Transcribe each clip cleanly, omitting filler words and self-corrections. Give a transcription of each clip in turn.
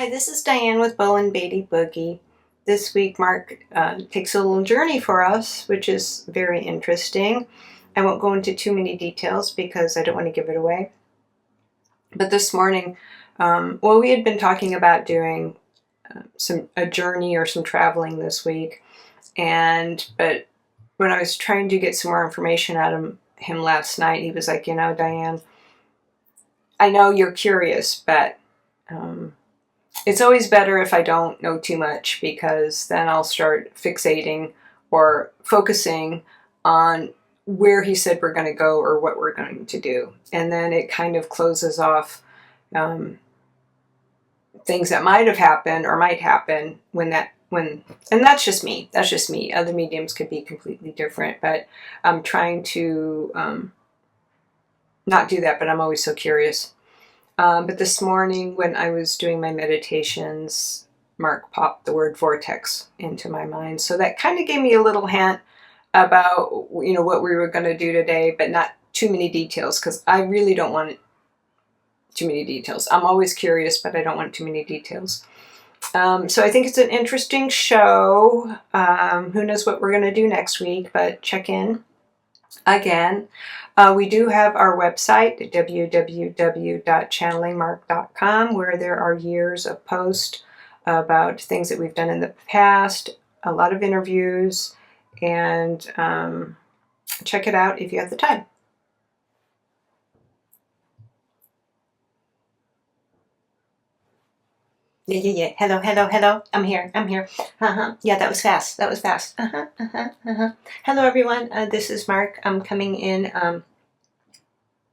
Hi, this is Diane with Bolan-Beaty Boogie. This week, Marc takes a little journey for us, which is very interesting. I won't go into too many details because I don't want to give it away. But this morning, we had been talking about doing a journey or some traveling this week, but when I was trying to get some more information out of him last night, he was like, Diane, I know you're curious, but it's always better if I don't know too much, because then I'll start fixating or focusing on where he said we're going to go or what we're going to do. And then it kind of closes off things that might have happened or might happen and that's just me. That's just me. Other mediums could be completely different, but I'm trying to not do that, but I'm always so curious. But this morning when I was doing my meditations, Marc popped the word vortex into my mind. So that kind of gave me a little hint about, what we were going to do today, but not too many details, because I really don't want too many details. I'm always curious, but I don't want too many details. So I think it's an interesting show. Who knows what we're going to do next week, but check in again. We do have our website, www.channelingmarc.com, where there are years of posts about things that we've done in the past, a lot of interviews, and check it out if you have the time. Yeah. Hello. I'm here. Yeah, that was fast. Hello, everyone. This is Marc. I'm coming in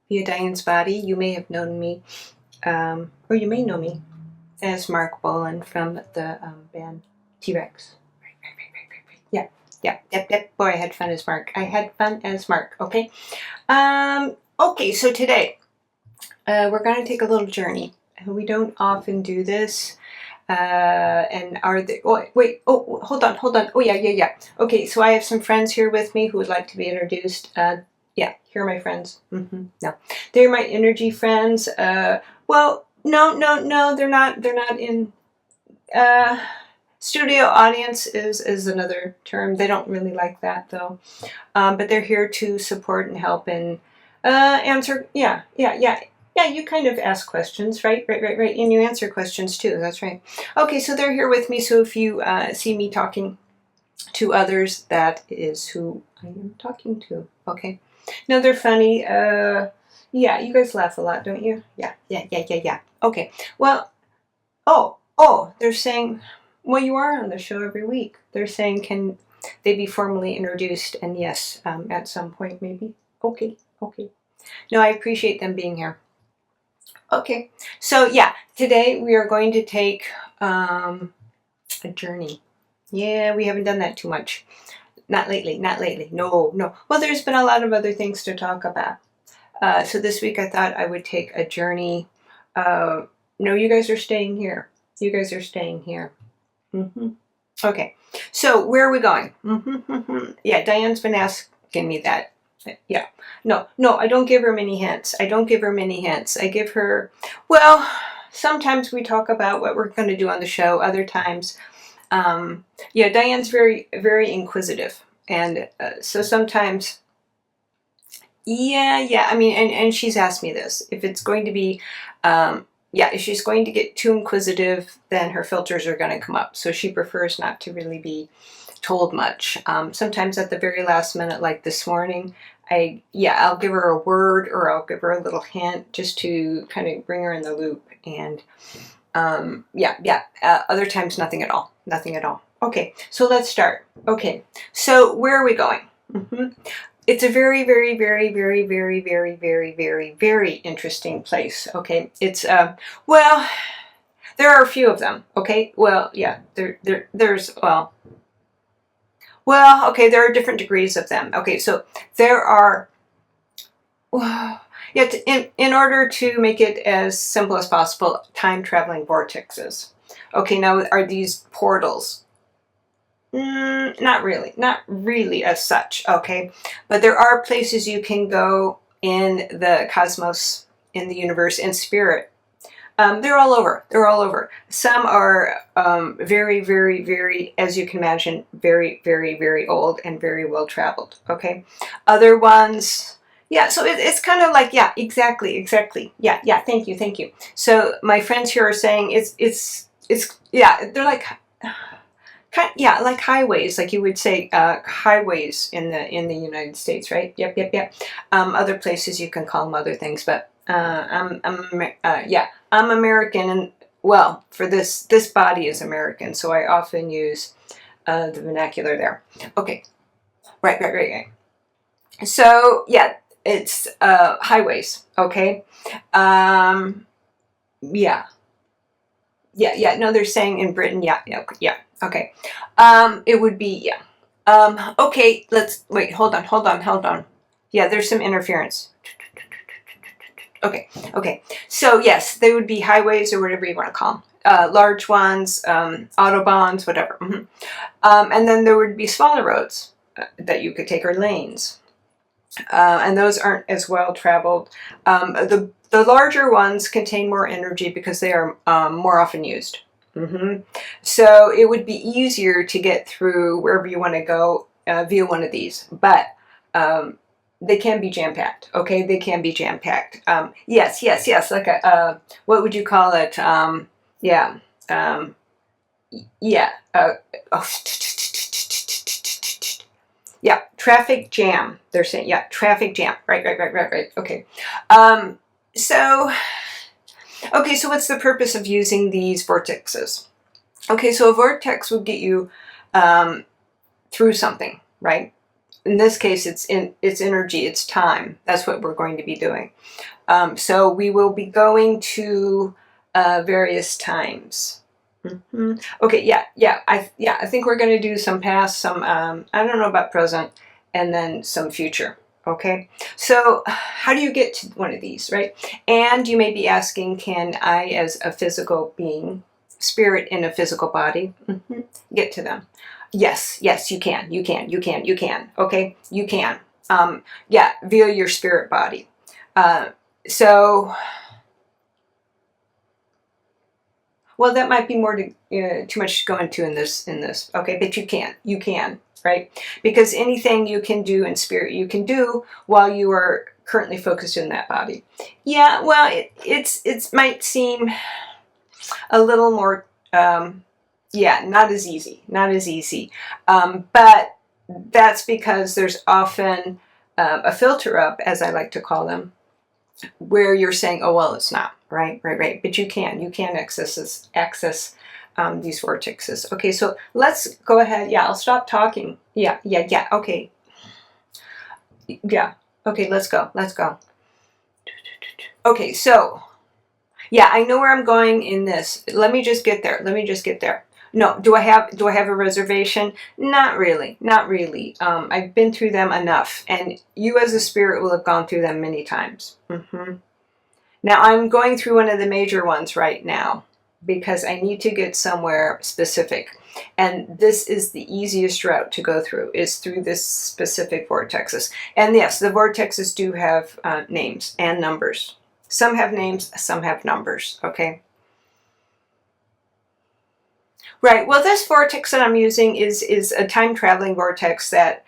via Diane's body. You may have known me, or you may know me as Marc Bolan from the band T-Rex. Right. Yep. Boy, I had fun as Marc. Okay. Okay, so today we're going to take a little journey. We don't often do this. Hold on. Oh, yeah. Okay, so I have some friends here with me who would like to be introduced. Here are my friends. No, they're my energy friends. No, they're not in, studio audience is another term. They don't really like that, though. But they're here to support and help and answer. Yeah, you kind of ask questions, right? And you answer questions too, that's right. Okay, so they're here with me, so if you see me talking to others, that is who I am talking to, okay? No, they're funny. Yeah, you guys laugh a lot, don't you? Yeah. Okay, well, they're saying, well, you are on the show every week. They're saying, can they be formally introduced? And yes, at some point, maybe. Okay. No, I appreciate them being here. Okay, so yeah, today we are going to take a journey. Yeah, we haven't done that too much. Not lately. No. Well, there's been a lot of other things to talk about. So this week I thought I would take a journey. No, you guys are staying here. Okay, so where are we going? Yeah, Diane's been asking me that. Yeah. No, I don't give her many hints. I give her, well, sometimes we talk about what we're going to do on the show. Other times, Diane's very, very inquisitive. And so sometimes, I mean, and she's asked me this. If it's going to be, if she's going to get too inquisitive, then her filters are going to come up. So she prefers not to really be told much. Sometimes at the very last minute, like this morning, I'll give her a word or I'll give her a little hint just to kind of bring her in the loop. And other times, nothing at all. Okay, so let's start. Okay, so where are we going? It's a very, very, very, very, very, very, very, very, very interesting place. Okay, it's there are a few of them. Okay, there are different degrees of them. Okay, so there are, in order to make it as simple as possible, time-traveling vortexes. Okay, now are these portals? Not really as such, okay? But there are places you can go in the cosmos, in the universe, in spirit, They're all over. They're all over. Some are very, very, very, as you can imagine, very, very, very old and very well traveled. Okay. Other ones, yeah. So it's kind of like, yeah, exactly, exactly. Yeah, yeah. Thank you, thank you. So my friends here are saying it's yeah. They're like, yeah, like highways, like you would say highways in the United States, right? Yep, yep, yep. Other places you can call them other things, but yeah, I'm American, and well, for this body is American, so I often use the vernacular there. Okay, right. So yeah, it's highways. Okay, yeah. Yeah. No, they're saying in Britain. Yeah. Okay. It would be, yeah. Okay, let's wait. Hold on. Yeah, there's some interference. Okay. So yes, they would be highways or whatever you want to call them. Large ones, autobahns, whatever. And then there would be smaller roads that you could take, or lanes. And those aren't as well traveled. The larger ones contain more energy because they are more often used. So it would be easier to get through wherever you want to go via one of these, but they can be jam-packed. Okay, they can be jam-packed. Yes. Like a what would you call it? Yeah. Yeah. Yeah, traffic jam. They're saying, yeah, traffic jam. Right. Okay. So what's the purpose of using these vortexes? Okay, so a vortex would get you through something, right? In this case, it's energy, it's time. That's what we're going to be doing. So we will be going to various times. Okay, yeah. I think we're going to do some past, some I don't know about present, and then some future. Okay, so how do you get to one of these, right? And you may be asking, can I, as a physical being, spirit in a physical body, get to them? Yes, you can. Okay, you can. Yeah, via your spirit body. So. Well, that might be more too much to go into in this. Okay, but you can, right? Because anything you can do in spirit, you can do while you are currently focused in that body. Yeah, well, it might seem a little more, yeah, not as easy, but that's because there's often a filter up, as I like to call them, where you're saying, oh, well, it's not, right, but you can access these vortexes. Okay, so let's go ahead. Yeah, I'll stop talking. Yeah, okay. Yeah, okay, let's go. Okay, so, yeah, I know where I'm going in this. Let me just get there. No, do I have a reservation? Not really. I've been through them enough, and you as a spirit will have gone through them many times. Now I'm going through one of the major ones right now because I need to get somewhere specific, and this is the easiest route to go through, is through this specific vortexes. And yes, the vortexes do have names and numbers. Some have names, some have numbers. Okay. Right. Well, this vortex that I'm using is a time-traveling vortex that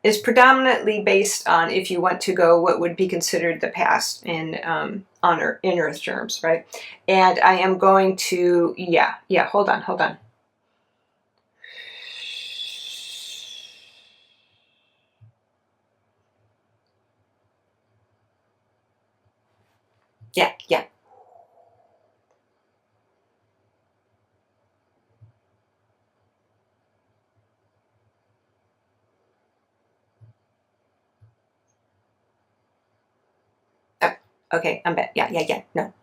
is predominantly based on, if you want to go what would be considered the past in Earth terms, right? And I am going to, yeah. Hold on. Yeah. Okay, I'm back. Yeah. No.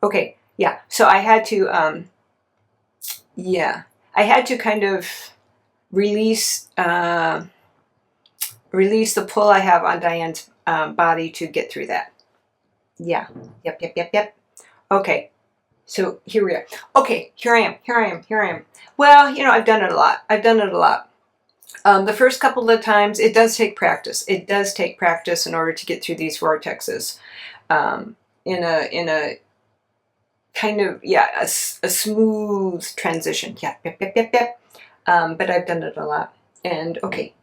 Okay, yeah. So I had to, I had to kind of release the pull I have on Diane's body to get through that. Yeah. Yep. Okay. So here we are. Okay, here I am. Well, I've done it a lot. The first couple of times, it does take practice. In order to get through these vortexes. In a kind of, yeah, a smooth transition. Yeah, yep, yep, yep, yep. But I've done it a lot. And okay.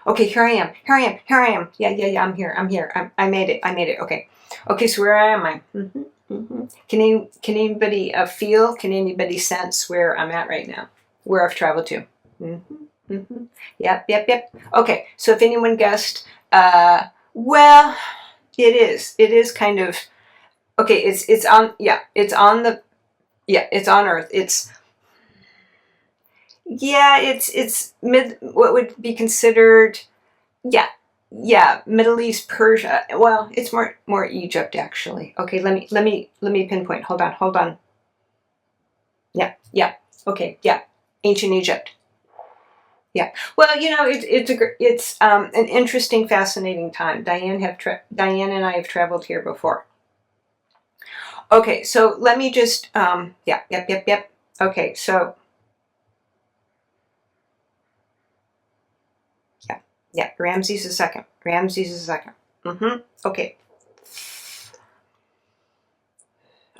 Okay, here I am. Here I am. Here I am. Yeah, yeah, yeah. I'm here. I'm here. I made it. I made it. Okay. Okay. So where am I? Can anybody feel? Can anybody sense where I'm at right now? Where I've traveled to? Yep. Yep. Yep. Okay. So if anyone guessed, well, it is. It is kind of. Okay. It's on. Yeah. It's on the. Yeah. It's on Earth. Yeah, it's mid what would be considered, yeah, yeah, Middle East, Persia. Well, it's more Egypt actually. Okay, let me pinpoint. Hold on, hold on. Yeah, yeah. Okay, yeah. Ancient Egypt. Yeah. Well, it's an interesting, fascinating time. Diane and I have traveled here before. Okay, so let me just yeah, yep, yep, yep. Okay, so yeah, yeah. Ramses II. Ramses II. Okay.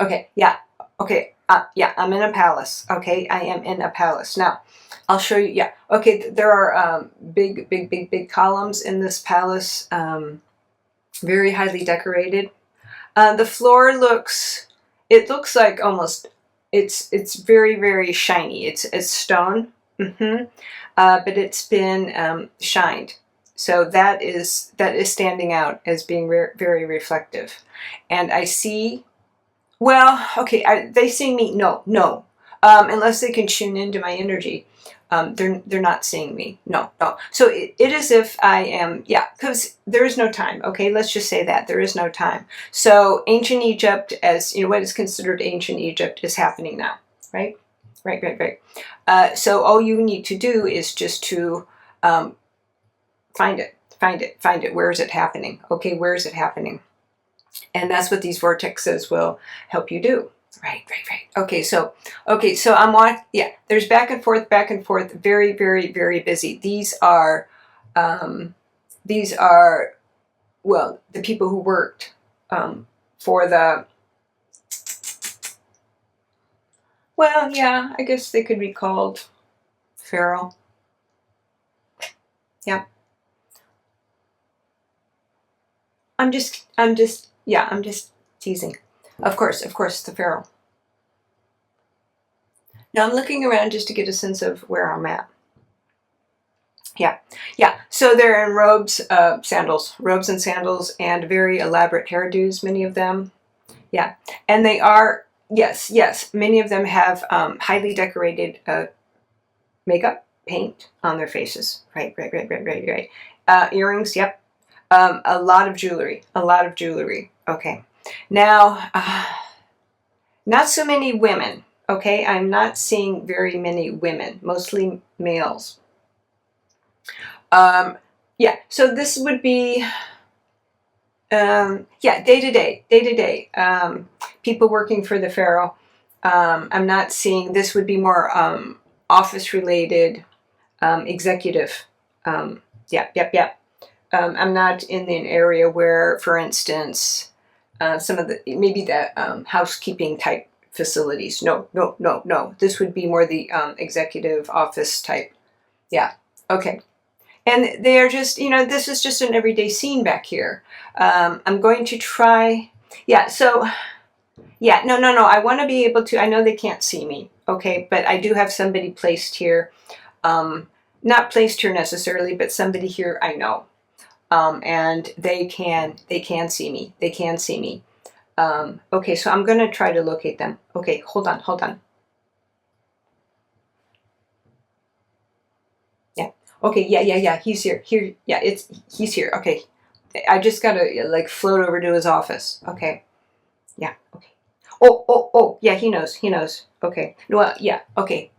Okay. Yeah. Okay. Yeah. I'm in a palace. Okay. I am in a palace now. I'll show you. Yeah. Okay. There are big columns in this palace. Very highly decorated. The floor looks. It looks like almost. It's very shiny. It's stone. But it's been shined. So that is standing out as being very reflective. And I see. Well, okay, they see me. No, no. Unless they can tune into my energy, they're not seeing me. No, no. So it is if I am, yeah, because there is no time. Okay, let's just say that there is no time. So ancient Egypt, as what is considered ancient Egypt, is happening now, right? Right. So all you need to do is just to find it. Where is it happening? Okay, where is it happening? And that's what these vortexes will help you do. Right. Okay, so I'm on. Yeah, there's back and forth, very busy. These are, well, the people who worked for the. Well, yeah, I guess they could be called Pharaoh. Yeah. I'm just teasing. Of course, the Pharaoh. Now I'm looking around just to get a sense of where I'm at. Yeah. So they're in robes and sandals, and very elaborate hairdos, many of them. Yeah. And they are, yes, many of them have highly decorated makeup, paint on their faces. Right. Earrings, yep. A lot of jewelry. Okay. Now, not so many women. Okay, I'm not seeing very many women, mostly males. Yeah, so this would be, day to day. People working for the Pharaoh. I'm not seeing, this would be more office related, executive. Yeah. I'm not in an area where, for instance, some of maybe the housekeeping type facilities. No. This would be more the executive office type. Yeah. Okay. And they're just, this is just an everyday scene back here. I'm going to try. Yeah. So, yeah. No. I want to be able to. I know they can't see me. Okay, but I do have somebody placed here. Not placed here necessarily, but somebody here I know. And they can see me. Okay, so I'm going to try to locate them. Okay, hold on. Yeah. Okay, yeah. He's here. Yeah, he's here. Okay. I just got to float over to his office. Okay. Yeah. Okay. Oh. Yeah, he knows. Okay. Well, yeah. Okay.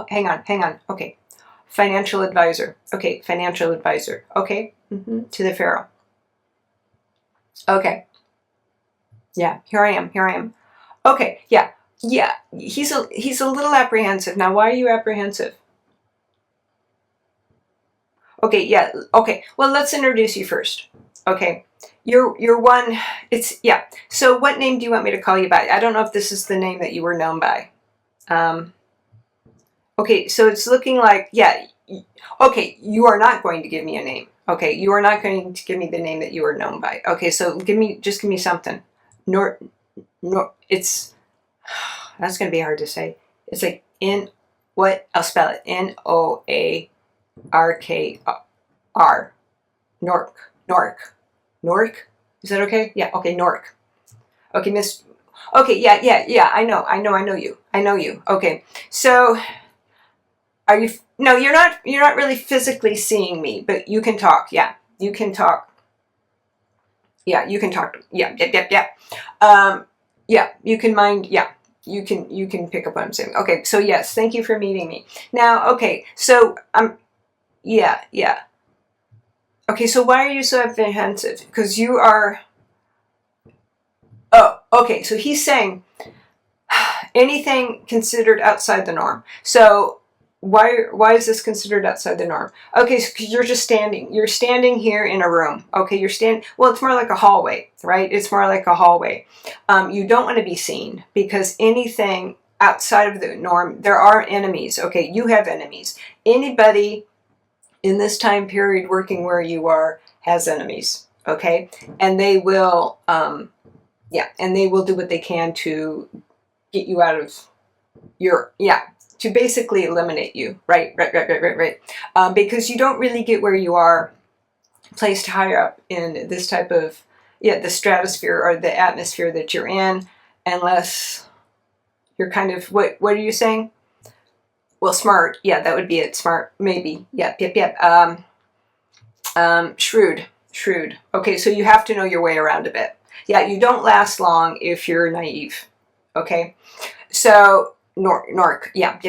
Hang on. Okay. Financial advisor. Okay, financial advisor. Okay. To the Pharaoh. Okay. Yeah, here I am. Okay, yeah. He's a little apprehensive. Now, why are you apprehensive? Okay, yeah. Okay. Well, let's introduce you first. Okay. You're one. It's yeah. So what name do you want me to call you by? I don't know if this is the name that you were known by. Okay, so it's looking like yeah. Okay, you are not going to give me a name. Okay, you are not going to give me the name that you are known by. Okay, so give me something. Nor, it's that's gonna be hard to say. It's like what? I'll spell it Noarkr. Nork. Is that okay? Yeah. Okay, Nork. Okay, Miss. Okay, yeah. I know you. Okay, so are you? No, you're not. You're not really physically seeing me, but you can talk. Yeah, you can talk. Yeah, you can talk. Yeah. Yeah, you can mind. Yeah, you can pick up what I'm saying. Okay, so yes, thank you for meeting me. Now, okay, so yeah. Okay, so why are you so apprehensive? Because you are. Oh, okay. So he's saying anything considered outside the norm. So why is this considered outside the norm? Okay, so you're just standing. You're standing here in a room. Okay, you're standing. Well, it's more like a hallway, right? It's more like a hallway. You don't want to be seen because anything outside of the norm, there are enemies. Okay, you have enemies. Anybody in this time period working where you are has enemies. Okay, and they will. And they will do what they can to get you out of your, to basically eliminate you, right. Because you don't really get where you are placed higher up in this type of, the stratosphere or the atmosphere that you're in, unless you're kind of, what are you saying? Well, smart, that would be it, smart, maybe, yep. Shrewd. Okay, so you have to know your way around a bit. Yeah, you don't last long if you're naive. Okay, so Nork. Yep.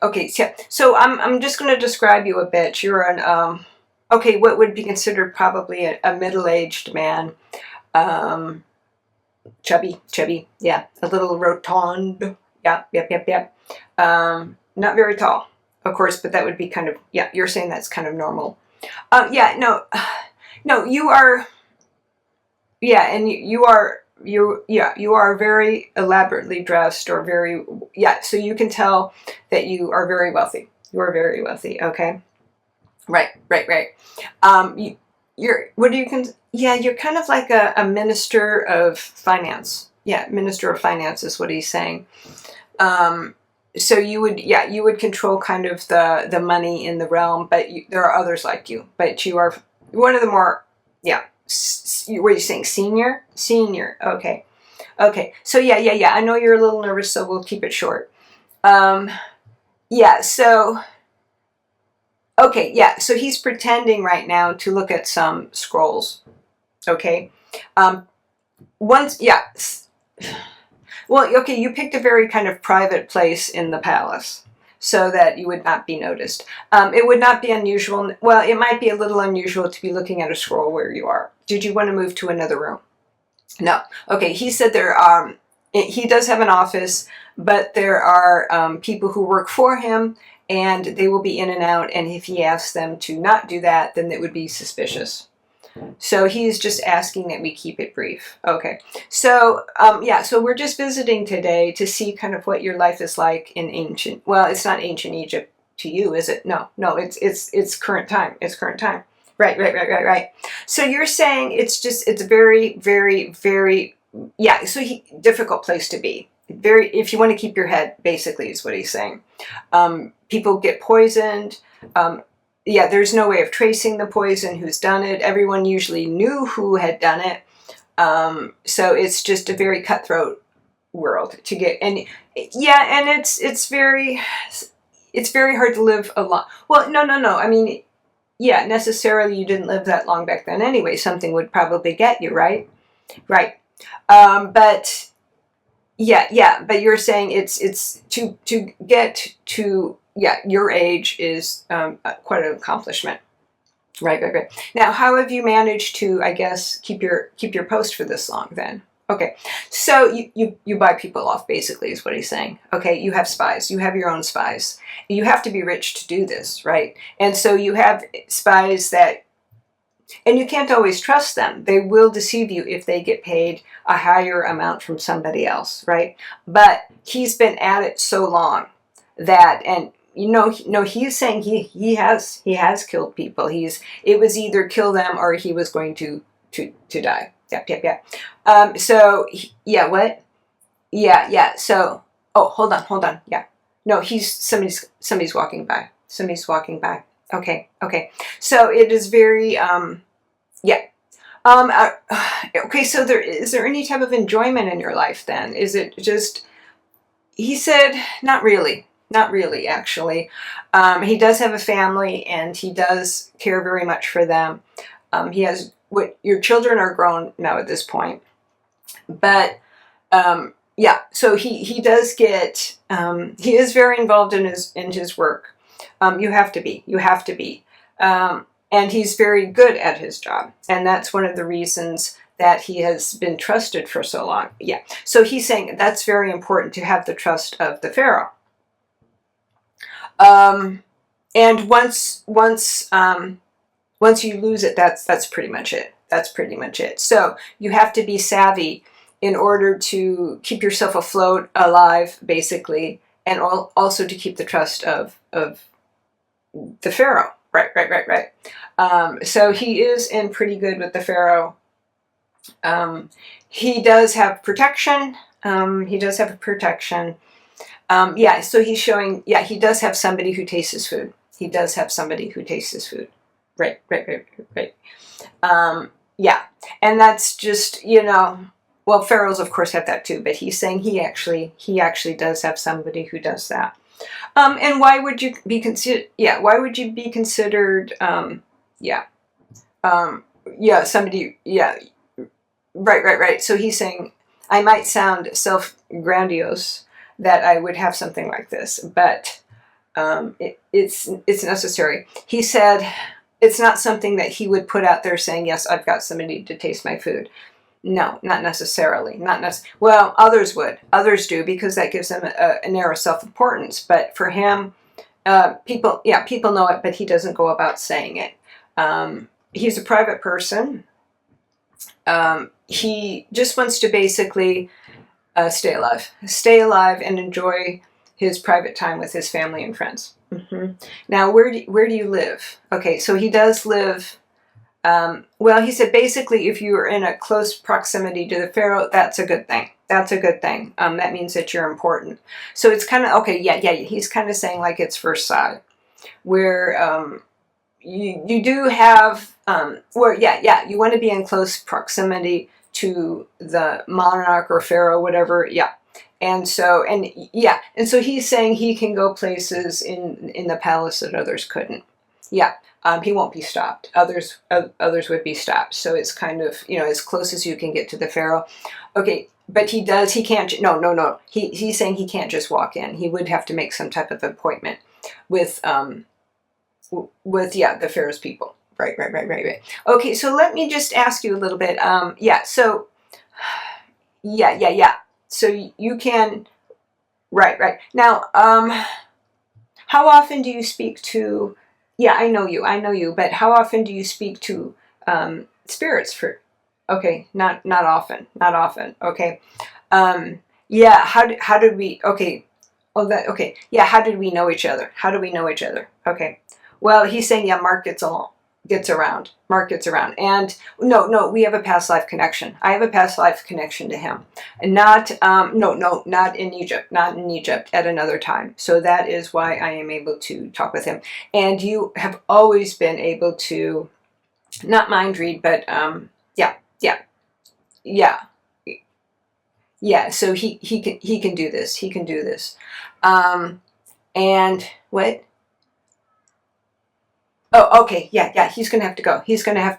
Okay, so I'm just going to describe you a bit. You're an okay, what would be considered probably a middle-aged man, chubby. Yeah, a little rotund. Yep. Not very tall, of course, but that would be kind of You're saying that's kind of normal. No, you are. Yeah, and you are very elaborately dressed or very, so you can tell that you are very wealthy. You are very wealthy, okay? Right. You're kind of like a minister of finance. Yeah, minister of finance is what he's saying. So you would control kind of the money in the realm, but there are others like you. But you are one of the more, what are you saying? Senior. Okay. So I know you're a little nervous, so we'll keep it short. So he's pretending right now to look at some scrolls. Okay. Well, okay, you picked a very kind of private place in the palace so that you would not be noticed. It would not be unusual. Well, it might be a little unusual to be looking at a scroll where you are. Did you want to move to another room? No. Okay, he said he does have an office, but there are people who work for him, and they will be in and out, and if he asks them to not do that, then it would be suspicious. So he's just asking that we keep it brief. Okay. So, so we're just visiting today to see kind of what your life is like in ancient, well, it's not ancient Egypt to you, is it? No, it's current time. It's current time. Right. So you're saying it's a very, very, very, difficult place to be. If you want to keep your head, basically, is what he's saying. People get poisoned. There's no way of tracing the poison, who's done it. Everyone usually knew who had done it. So it's just a very cutthroat world to get. And it's very hard to live a long. Well, no. I mean, necessarily you didn't live that long back then anyway. Something would probably get you, right? Right. But you're saying it's to get to your age is quite an accomplishment. Right. Now, how have you managed to, I guess, keep your post for this long then? Okay, so you buy people off, basically, is what he's saying. Okay, you have spies. You have your own spies. You have to be rich to do this, right? And so you have spies that And you can't always trust them. They will deceive you if they get paid a higher amount from somebody else, right? But he's been at it so long that, and you know, no, he's saying he has killed people. It was either kill them or he was going to die. Yep. So yeah, what? Yeah. So hold on. Yeah, no, somebody's walking by. Somebody's walking by. Okay. So it is very yeah. Okay, so is there any type of enjoyment in your life then? Is it just, he said, not really, actually. He does have a family and he does care very much for them. Your children are grown now at this point. But, yeah, so he does get, he is very involved in his work. You have to be. And he's very good at his job. And that's one of the reasons that he has been trusted for so long. Yeah. So he's saying that's very important to have the trust of the Pharaoh. And once you lose it, that's pretty much it. So you have to be savvy in order to keep yourself afloat, alive, basically, and also to keep the trust of the Pharaoh. Right. So he is in pretty good with the Pharaoh. He does have protection. Yeah, so he's showing, yeah, he does have somebody who tastes his food. Right. Yeah, and that's just, well, pharaohs of course have that too, but he's saying he actually does have somebody who does that. And why would you be considered? Yeah, why would you be considered? Somebody. Yeah, right. So he's saying I might sound self-grandiose that I would have something like this, but it's necessary. He said it's not something that he would put out there saying, yes, I've got somebody to taste my food. No, not necessarily. Well, others would. Others do, because that gives them an air of self-importance. But for him, people know it, but he doesn't go about saying it. He's a private person. He just wants to basically stay alive and enjoy his private time with his family and friends. Mm-hmm. Now, where do you live? Okay, so he does live. Well, he said basically if you are in a close proximity to the Pharaoh, that's a good thing. That means that you're important. So it's kind of, okay, yeah, he's kind of saying like it's Versailles, where you do have, you want to be in close proximity to the monarch or Pharaoh, whatever, yeah. And so he's saying he can go places in the palace that others couldn't. Yeah. He won't be stopped. Others would be stopped. So it's kind of, as close as you can get to the Pharaoh. Okay, but he can't, no. He's saying he can't just walk in. He would have to make some type of appointment with the Pharaoh's people. Right. Okay, so let me just ask you a little bit. So you can, right. Now, how often do you speak to, yeah, I know you, but how often do you speak to spirits okay, not often, okay. How did we, okay, how did we know each other? Okay, well, he's saying, yeah, Marc gets around, and no, we have a past life connection. I have a past life connection to him, and not in Egypt, at another time. So that is why I am able to talk with him. And you have always been able to, not mind read, but so he can do this. And what? Oh, okay, yeah, he's gonna have to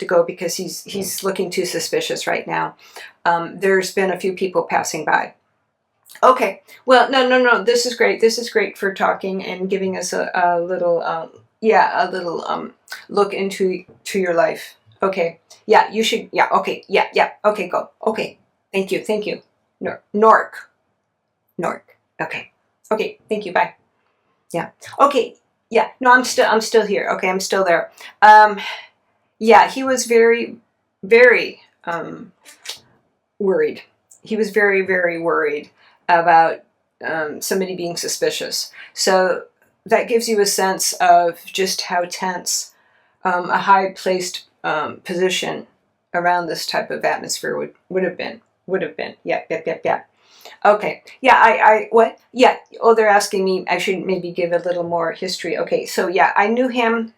go. Because he's looking too suspicious right now. There's been a few people passing by. Okay, well, no, this is great for talking and giving us a little look into your life. Okay, yeah, you should, yeah, okay, go. Okay, thank you. Norc. Okay, thank you, bye. Yeah, okay. Yeah, no, I'm still here. Okay, I'm still there. yeah, he was very, very worried. He was very, very worried about somebody being suspicious. So that gives you a sense of just how tense a high placed position around this type of atmosphere would have been. Would have been. Yep, yep, yep, yep. Okay. Yeah, what? Yeah. Oh, they're asking me, I should maybe give a little more history. Okay, so yeah, I knew him.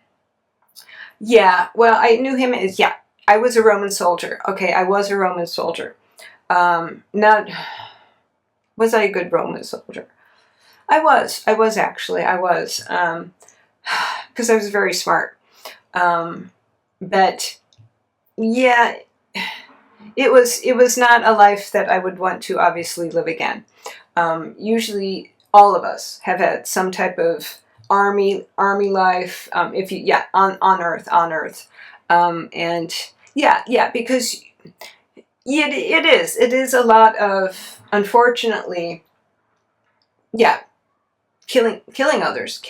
Yeah, well, I knew him as, yeah, I was a Roman soldier. Okay, I was a Roman soldier. Not, was I a good Roman soldier? I was actually, I was, because I was very smart. But yeah, it was not a life that I would want to obviously live again. Usually, all of us have had some type of army life. If you yeah on Earth, and yeah because it is a lot of, unfortunately, yeah, killing others.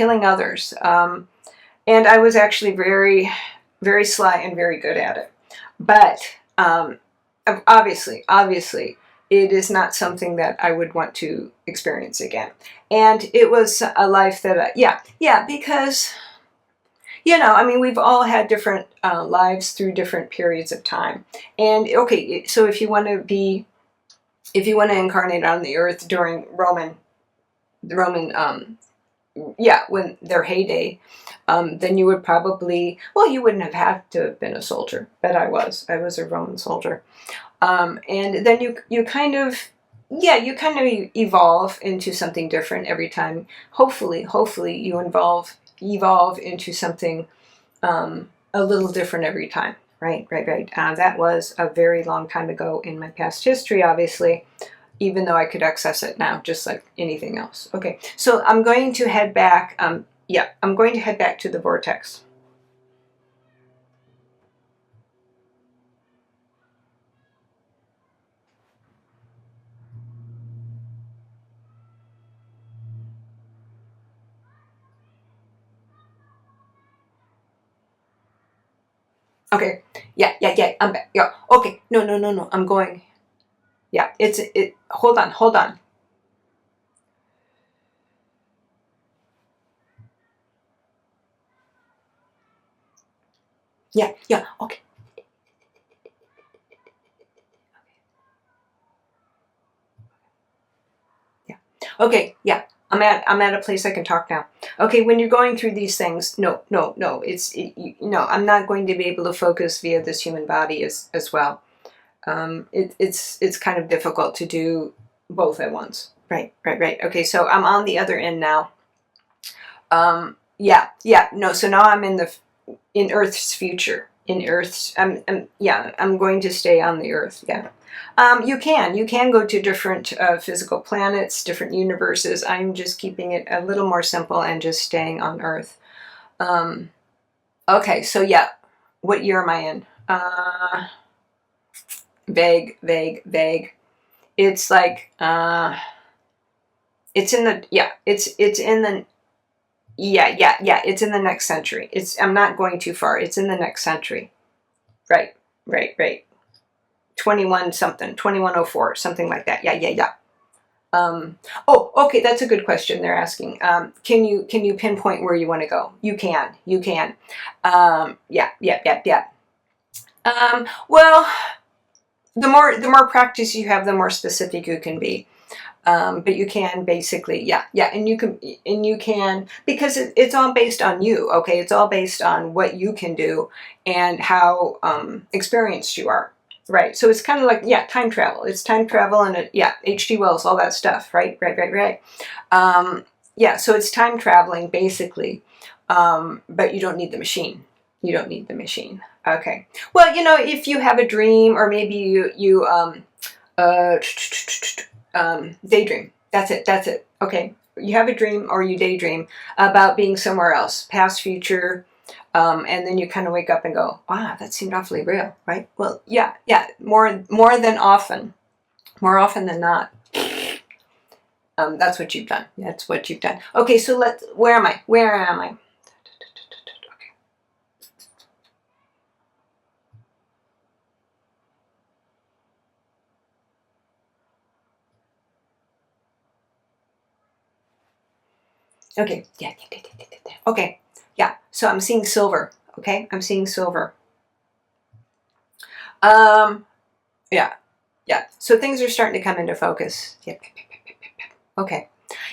And I was actually very, very sly and very good at it. But obviously, it is not something that I would want to experience again. And it was a life that, yeah, because, I mean, we've all had different lives through different periods of time. And okay, so if you want to incarnate on the earth during Roman, yeah, when their heyday, then you would probably, well, you wouldn't have had to have been a soldier, but I was a Roman soldier. And then you kind of, yeah, you kind of evolve into something different every time. Hopefully you evolve into something a little different every time. Right. That was a very long time ago in my past history, obviously, even though I could access it now, just like anything else. Okay, so I'm going to head back. Yeah, I'm going to head back to the vortex. Okay. Yeah. I'm back. Yeah. Okay. No. I'm going. Yeah. It. Hold on. Yeah. Okay. Yeah. Okay. Yeah. I'm at a place I can talk now. Okay. When you're going through these things, no. I'm not going to be able to focus via this human body as well. It's kind of difficult to do both at once. Right. Okay, so I'm on the other end now. Yeah. No, so now I'm in Earth's future. In Earth's, I'm going to stay on the Earth. Yeah. You can go to different physical planets, different universes. I'm just keeping it a little more simple and just staying on Earth. Okay, so yeah, what year am I in? Vague. It's like it's in the it's in the it's in the next century. I'm not going too far. It's in the next century. Right. 21 something, 2104, something like that. Yeah. Oh, okay, that's a good question they're asking. Can you pinpoint where you want to go? You can. Yeah. Well, the more practice you have, the more specific you can be. But you can basically, yeah, and you can, because it's all based on you, okay? It's all based on what you can do and how experienced you are, right? So it's kind of like, yeah, time travel. It's time travel and H.G. Wells, all that stuff, right? Yeah, so it's time traveling basically, but you don't need the machine. Okay. Well, if you have a dream, or maybe you daydream. That's it. Okay. You have a dream or you daydream about being somewhere else, past, future, and then you kind of wake up and go, wow, that seemed awfully real, right? Well, yeah, more than often, more often than not. That's what you've done. Okay, so where am I? Okay. Okay, yeah. Okay, yeah. So I'm seeing silver. Okay, I'm seeing silver. Yeah, yeah. So things are starting to come into focus. Yep. Okay.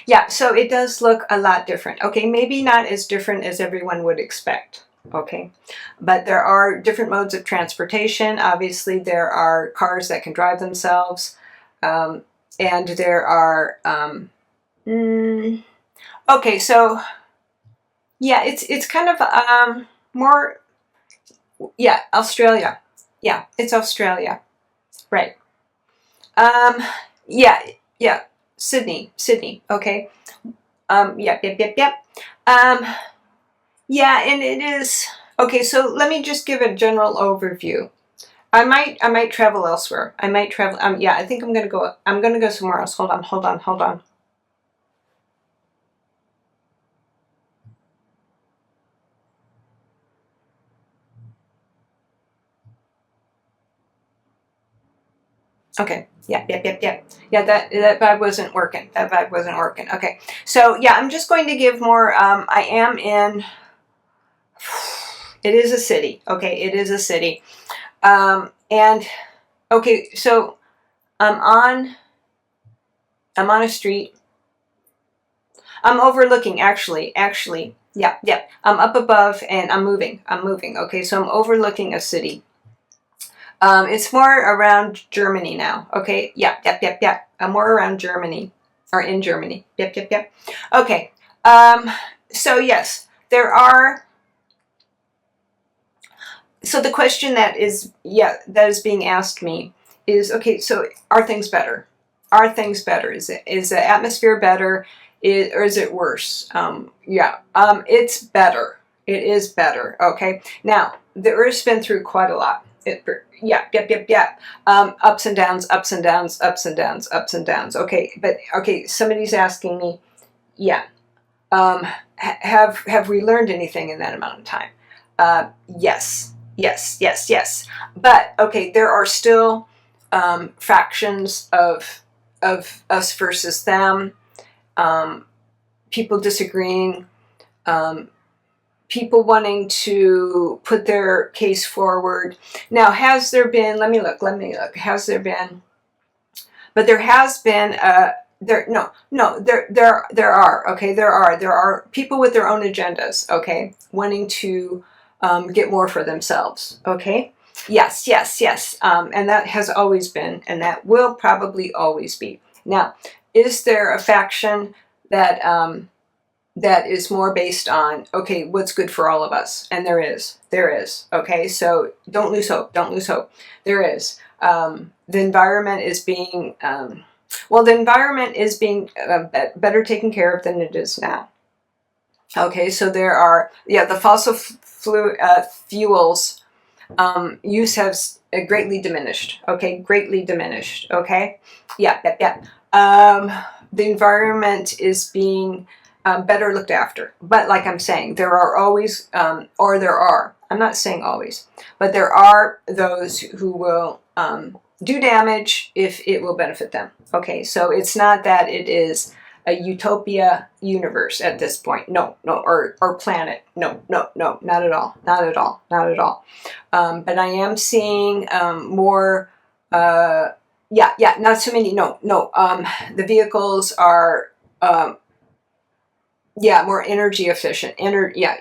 Yeah, so it does look a lot different. Okay, maybe not as different as everyone would expect. Okay, but there are different modes of transportation. Obviously, there are cars that can drive themselves, and there are. Okay, so yeah, it's kind of more. Yeah, Australia. Yeah, it's Australia. Right. Um, yeah, yeah. Sydney. Okay. Yep. Um, yeah, and it is okay. So let me just give a general overview. I might travel elsewhere. I might travel. Yeah, I think I'm gonna go. I'm gonna go somewhere else. Hold on. Okay. Yep. Yeah, that vibe wasn't working. That vibe wasn't working. Okay. So yeah, I'm just going to give more. I am in. It is a city. Okay, it is a city. And okay, so I'm on. I'm on a street. I'm overlooking. Actually. Yeah. I'm up above and I'm moving. Okay, so I'm overlooking a city. It's more around Germany now. Okay. Yep. I'm more around Germany or in Germany. Yep. Okay. So yes, there are. So the question that is being asked me is, okay, so are things better? Are things better? Is the atmosphere better? Or is it worse? It's better. It is better. Okay. Now the Earth's been through quite a lot. Yep. Ups and downs, ups and downs, ups and downs, ups and downs. Okay, but okay, somebody's asking me, yeah, have we learned anything in that amount of time? Yes. But okay, there are still fractions of us versus them. People disagreeing. People wanting to put their case forward. Now, has there been? Let me look. Has there been? But there has been. There are. Okay, there are people with their own agendas. Okay, wanting to get more for themselves. Okay. Yes. And that has always been, and that will probably always be. Now, is there a faction that that is more based on, okay, what's good for all of us? And there is. Okay, so don't lose hope. There is. The environment is being better taken care of than it is now. Okay, so there are, the fossil fuels use has greatly diminished. Okay, greatly diminished. Okay, yeah. The environment is being better looked after. But like I'm saying, there are always, I'm not saying always, but there are those who will do damage if it will benefit them. Okay, so it's not that it is a utopia universe at this point. No, or planet. No, not at all. But I am seeing more, not so many, no. The vehicles are, more energy efficient.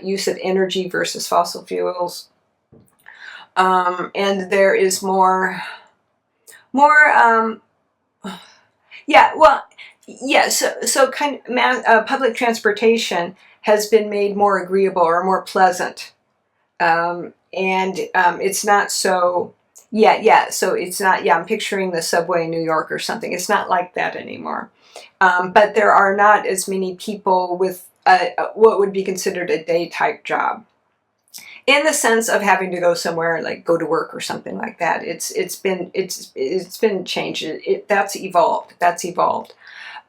Use of energy versus fossil fuels. And there is more, so kind of public transportation has been made more agreeable or more pleasant. And it's not so, so it's not, I'm picturing the subway in New York or something. It's not like that anymore. But there are not as many people with what would be considered a day type job, in the sense of having to go somewhere, like go to work or something like that. It's been changed. That's evolved.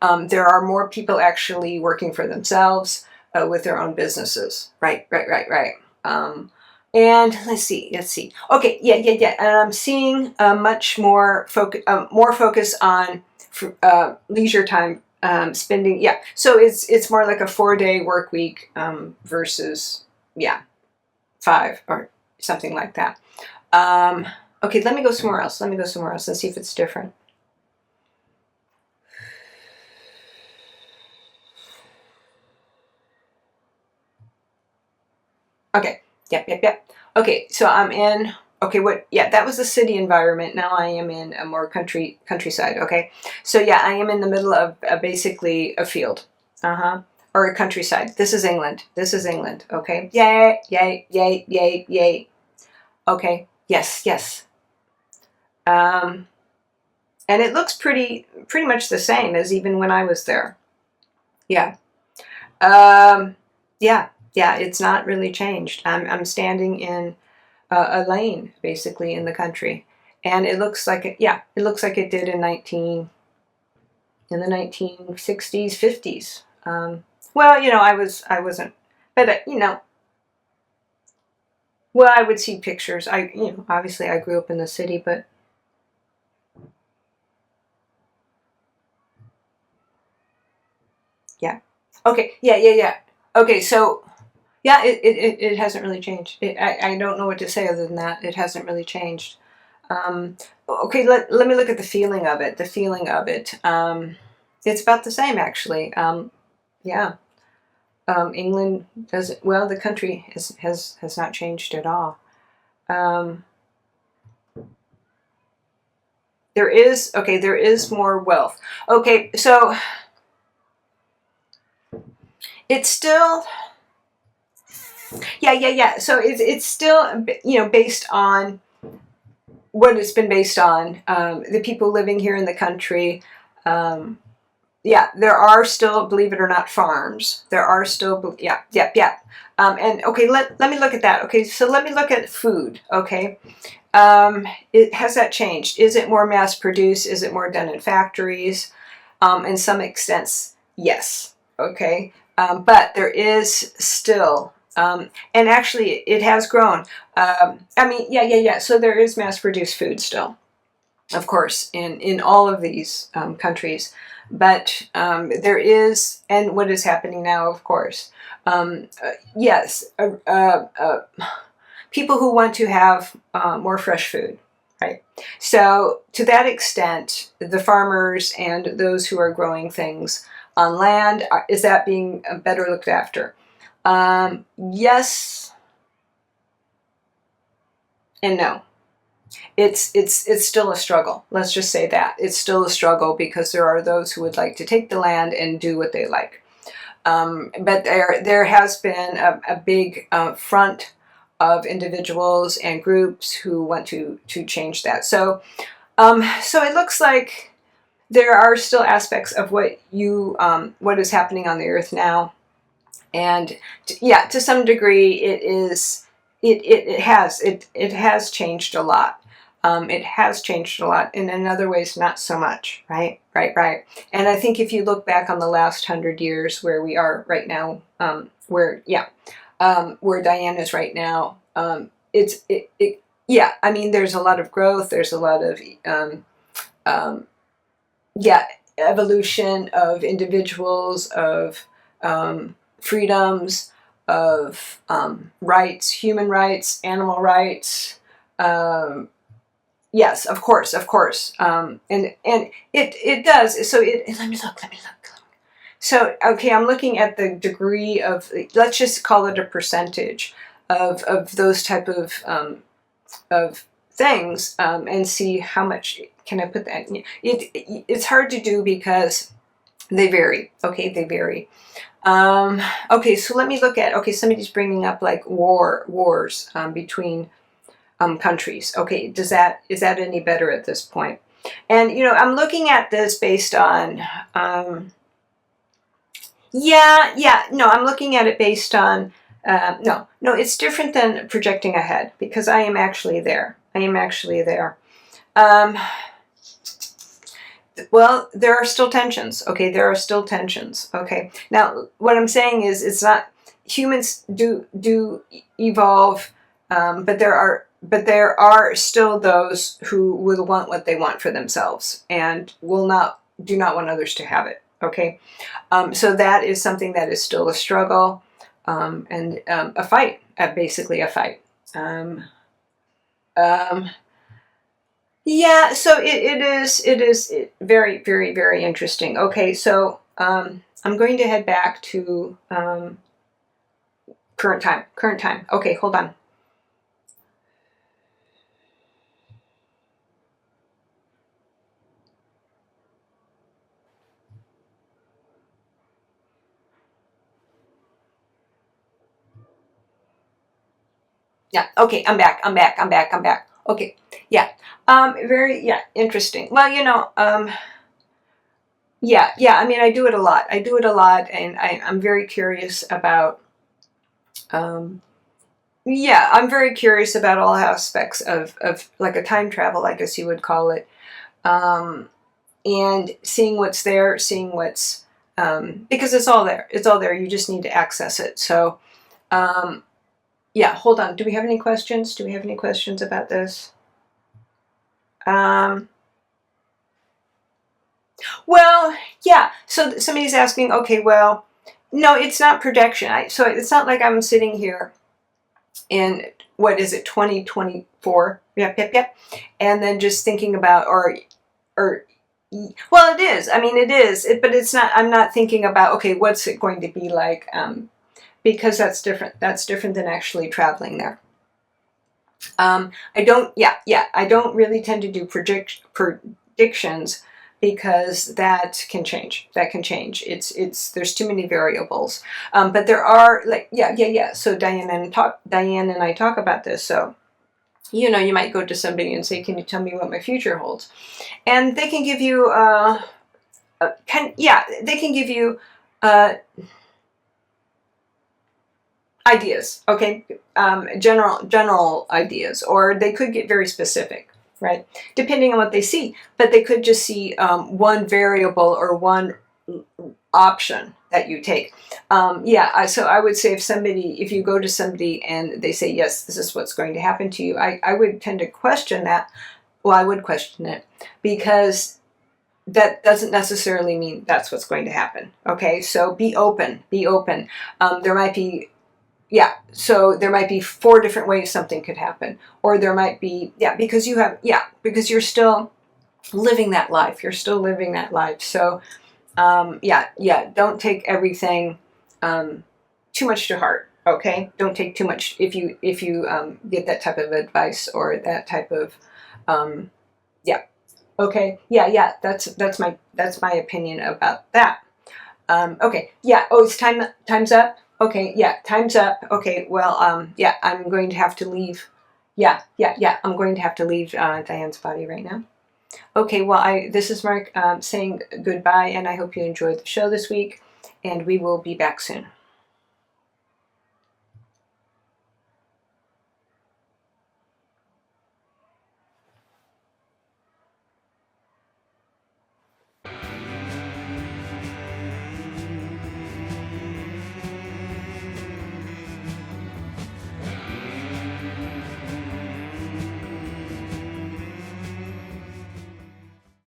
There are more people actually working for themselves with their own businesses. Right. And let's see. Okay, yeah. And I'm seeing much more focus on leisure time spending, yeah. So it's more like a 4-day work week versus, yeah, 5 or something like that. Okay, let me go somewhere else. Let me go somewhere else and see if it's different. Okay, yep. Okay, so I'm in, okay, yeah, that was the city environment. Now I am in a more countryside, okay? So yeah, I am in the middle of basically a field, or a countryside. This is England. This is England, okay? Yay, yay, yay, yay, yay. Okay, yes. And it looks pretty much the same as even when I was there. Yeah. Yeah, it's not really changed. I'm standing in a lane, basically, in the country, and it looks like it. Yeah, it looks like it did in the 1960s, 50s. Well, I wasn't, but well, I would see pictures. Obviously, I grew up in the city, but yeah. Okay, yeah. Okay, so yeah, it hasn't really changed. I don't know what to say other than that. It hasn't really changed. Okay, let me look at the feeling of it. The feeling of it. It's about the same, actually. Yeah. England doesn't. Well, the country has not changed at all. There is more wealth. Okay, so it's still. Yeah. So it's still, based on what it's been based on. The people living here in the country. Yeah, there are still, believe it or not, farms. There are still, yeah. And okay, let me look at that. Okay, so let me look at food. Okay, has that changed? Is it more mass produced? Is it more done in factories? In some extents, yes. Okay, but there is still, and actually, it has grown. I mean, yeah. So there is mass produced food still, of course, in all of these countries. But there is, and what is happening now, of course, yes, people who want to have more fresh food, right? So to that extent, the farmers and those who are growing things on land, is that being better looked after? Yes and no. It's still a struggle. Let's just say that. It's still a struggle because there are those who would like to take the land and do what they like. But there has been a big front of individuals and groups who want to change that. So so it looks like there are still aspects of what is happening on the earth now, and yeah, to some degree, it has changed a lot. It has changed a lot, and in other ways, not so much, right? And I think if you look back on the last 100 years, where we are right now, where Diane is right now, yeah. I mean, there's a lot of growth. There's a lot of evolution of individuals, of freedoms, of rights, human rights, animal rights. Yes, of course. And it does. So let me look. So, okay, I'm looking at the degree of, let's just call it a percentage of those type of things, and see how much can I put that in. It's hard to do because they vary. Okay, they vary. Okay, so let me look at, okay, somebody's bringing up like wars between countries. Okay, is that any better at this point? And I'm looking at this based on no, I'm looking at it based on no, it's different than projecting ahead, because I am actually there. Well, there are still tensions. Okay, there are still tensions. Okay, now what I'm saying is, it's not, humans do evolve, but there are still those who will want what they want for themselves and do not want others to have it. Okay, so that is something that is still a struggle, and a fight, basically a fight. Yeah, so it is very, very, very interesting. Okay, so I'm going to head back to current time. Current time. Okay, hold on. Yeah. Okay, I'm back. I'm back. I'm back. I'm back. Okay. Yeah. Very. Yeah. Interesting. Well, yeah. Yeah. I mean, I do it a lot. I do it a lot, and I'm very curious about. Um, yeah, I'm very curious about all aspects of like a time travel, I guess you would call it. Um, and seeing what's there, seeing what's because it's all there. It's all there. You just need to access it. So, yeah. Hold on. Do we have any questions? Do we have any questions about this? Um, well, yeah. So somebody's asking. Okay. Well, no, it's not projection. So it's not like I'm sitting here in what is it, 2024? Yep, yep, yep. And then just thinking about or well, it is. I mean, it is. But it's not. I'm not thinking about okay, what's it going to be like? Because that's different. That's different than actually traveling there. I don't. Yeah, yeah. I don't really tend to do predictions because that can change. That can change. It's. There's too many variables. But there are like yeah, yeah, yeah. So Diane and I talk about this. So you might go to somebody and say, "Can you tell me what my future holds?" And they can give you they can give you ideas, okay, general ideas, or they could get very specific, right? Depending on what they see, but they could just see one variable or one option that you take. So I would say if you go to somebody and they say, yes, this is what's going to happen to you, I would tend to question that. Well, I would question it because that doesn't necessarily mean that's what's going to happen. Okay, so be open. Be open. There might be, yeah. So there might be 4 different ways something could happen, or there might be, yeah, because because you're still living that life. You're still living that life. So, yeah. Don't take everything too much to heart. Okay, don't take too much if you get that type of advice or that type of yeah. Okay. Yeah. Yeah. That's my opinion about that. Okay. Yeah. Oh, it's time. Time's up. Okay. Yeah. Time's up. Okay. Well. Yeah. I'm going to have to leave. Yeah. Yeah. Yeah. I'm going to have to leave Diane's body right now. Okay. Well, this is Marc saying goodbye, and I hope you enjoyed the show this week, and we will be back soon.